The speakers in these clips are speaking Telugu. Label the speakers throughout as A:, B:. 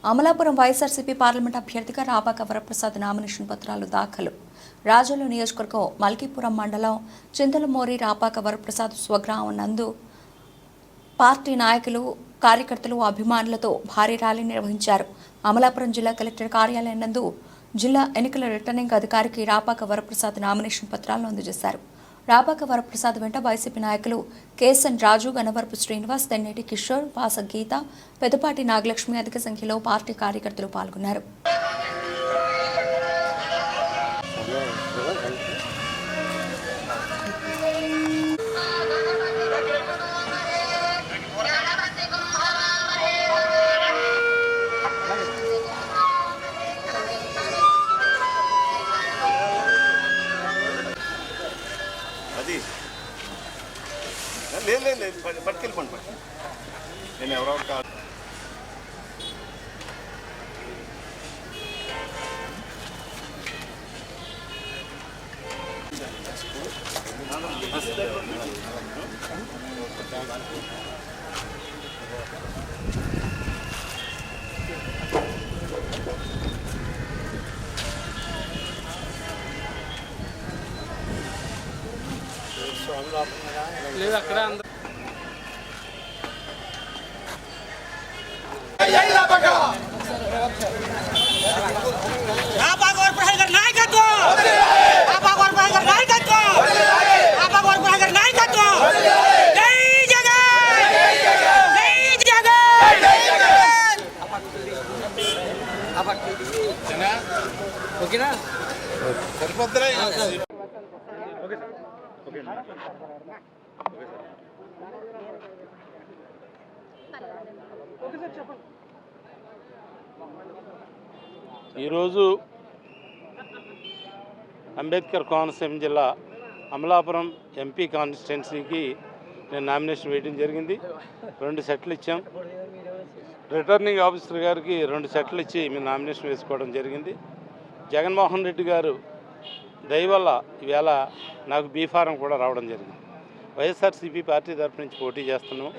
A: అమలాపురం వైఎస్ఆర్సీపీ పార్లమెంట్ అభ్యర్థిగా రాపాక వరప్రసాద్ నామినేషన్ పత్రాలు దాఖలు. రాజోలు నియోజకవర్గం మల్కీపురం మండలం చింతలమూరి రాపాక వరప్రసాద్ స్వగ్రామం నందు పార్టీ నాయకులు, కార్యకర్తలు, అభిమానులతో భారీ ర్యాలీ నిర్వహించారు. అమలాపురం జిల్లా కలెక్టర్ కార్యాలయం నందు జిల్లా ఎన్నికల రిటర్నింగ్ అధికారికి రాపాక వరప్రసాద్ నామినేషన్ పత్రాలను అందజేశారు. రాపాక వరప్రసాద్ వెంట వైసీపీ నాయకులు కేసన్ రాజు, గనవరపు శ్రీనివాస్, తెన్నేటి కిషోర్, వాస గీత, పెదపాటి నాగలక్ష్మి అధిక సంఖ్యలో పార్టీ కార్యకర్తలు పాల్గొన్నారు.
B: లేదు పట్టుకెళ్ళిపోండి నేను ఎవరో కాదు.
C: లేదు అక్కడ ఓకేనా
B: సరిపోద్దురా.
C: ఈరోజు అంబేద్కర్ కోనసీమ జిల్లా అమలాపురం ఎంపీ కాన్స్టిట్యున్సీకి నేను నామినేషన్ వేయడం జరిగింది. 2 సెట్లు ఇచ్చాం. రిటర్నింగ్ ఆఫీసర్ గారికి 2 సెట్లు ఇచ్చి మేము నామినేషన్ వేసుకోవడం జరిగింది. జగన్మోహన్ రెడ్డి గారు దయ వల్ల ఈవేళ నాకు బీఫారం కూడా రావడం జరిగింది. వైఎస్ఆర్సీపీ పార్టీ తరఫు నుంచి పోటీ చేస్తున్నాం.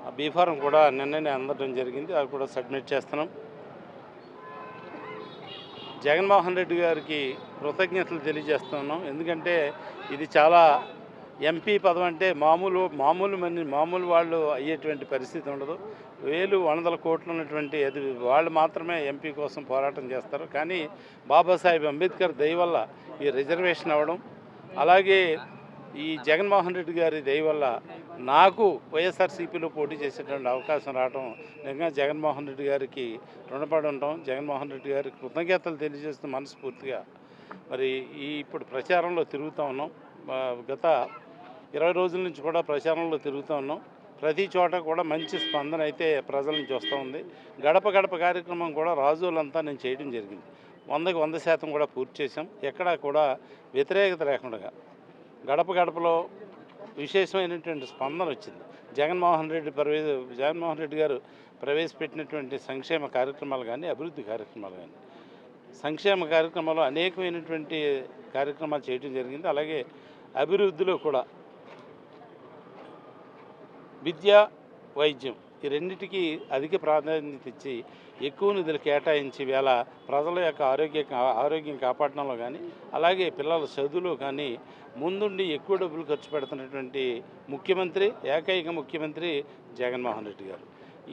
C: ఆ బీఫారం కూడా నిన్ననే అందడం జరిగింది. అది కూడా సబ్మిట్ చేస్తున్నాం. జగన్మోహన్ రెడ్డి గారికి కృతజ్ఞతలు తెలియజేస్తున్నాం. ఎందుకంటే ఇది చాలా ఎంపీ పదవి అంటే మామూలు వాళ్ళు అయ్యేటువంటి పరిస్థితి ఉండదు. వేలు వందల కోట్లు ఉన్నటువంటి అది వాళ్ళు మాత్రమే ఎంపీ కోసం పోరాటం చేస్తారు. కానీ బాబాసాహెబ్ అంబేద్కర్ దయ వల్ల ఈ రిజర్వేషన్ అవ్వడం, అలాగే ఈ జగన్మోహన్ రెడ్డి గారి దయ వల్ల నాకు వైఎస్ఆర్సీపీలో పోటీ చేసేటువంటి అవకాశం రావడం నిజంగా జగన్మోహన్ రెడ్డి గారికి రుణపడి ఉంటాం. జగన్మోహన్ రెడ్డి గారికి కృతజ్ఞతలు తెలియజేస్తూ మనస్ఫూర్తిగా మరి ఇప్పుడు ప్రచారంలో తిరుగుతూ ఉన్నాం. గత 20 రోజుల నుంచి కూడా ప్రచారంలో తిరుగుతూ ఉన్నాం. ప్రతి చోట కూడా మంచి స్పందన అయితే ప్రజల నుంచి వస్తూ ఉంది. గడప గడప కార్యక్రమం కూడా రాజులంతా నేను చేయడం జరిగింది. 100కి 100% కూడా పూర్తి చేశాం. ఎక్కడా కూడా వ్యతిరేకత లేకుండా గడప గడపలో విశేషమైనటువంటి స్పందన వచ్చింది. జగన్మోహన్ రెడ్డి గారు ప్రవేశపెట్టినటువంటి సంక్షేమ కార్యక్రమాలు కానీ, అభివృద్ధి కార్యక్రమాలు కానీ, సంక్షేమ కార్యక్రమాలు అనేకమైనటువంటి కార్యక్రమాలు చేయడం జరిగింది. అలాగే అభివృద్ధిలో కూడా విద్య, వైద్యం ఈ రెండింటికి అధిక ప్రాధాన్యత ఇచ్చి ఎక్కువ నిధులు కేటాయించి వేళ ప్రజల యొక్క ఆరోగ్యం కాపాడడంలో కానీ, అలాగే పిల్లల చదువులో కానీ ముందుండి ఎక్కువ డబ్బులు ఖర్చు పెడుతున్నటువంటి ఏకైక ముఖ్యమంత్రి జగన్మోహన్ రెడ్డి గారు.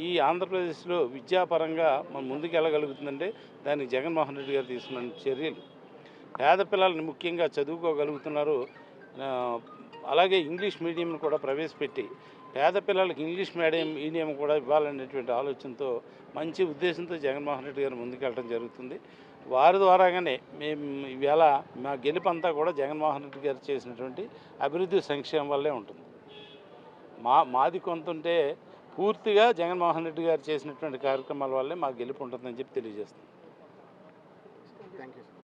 C: ఈ ఆంధ్రప్రదేశ్లో విద్యాపరంగా మనం ముందుకు వెళ్ళగలుగుతుందంటే దానికి జగన్మోహన్ రెడ్డి గారు తీసుకున్న చర్యలు. పేద పిల్లల్ని ముఖ్యంగా చదువుకోగలుగుతున్నారు. అలాగే ఇంగ్లీష్ మీడియంను కూడా ప్రవేశపెట్టి పేద పిల్లలకి ఇంగ్లీష్ మీడియం కూడా ఇవ్వాలనేటువంటి ఆలోచనతో మంచి ఉద్దేశంతో జగన్మోహన్ రెడ్డి గారు ముందుకెళ్ళడం జరుగుతుంది. వారి ద్వారాగానే మేము ఈవేళ మా గెలుపంతా కూడా జగన్మోహన్ రెడ్డి గారు చేసినటువంటి అభివృద్ధి సంక్షేమం వల్లే ఉంటుంది. మాది కొంత ఉంటే పూర్తిగా జగన్మోహన్ రెడ్డి గారు చేసినటువంటి కార్యక్రమాల వల్లే మాకు గెలుపు ఉంటుందని చెప్పి తెలియజేస్తుంది.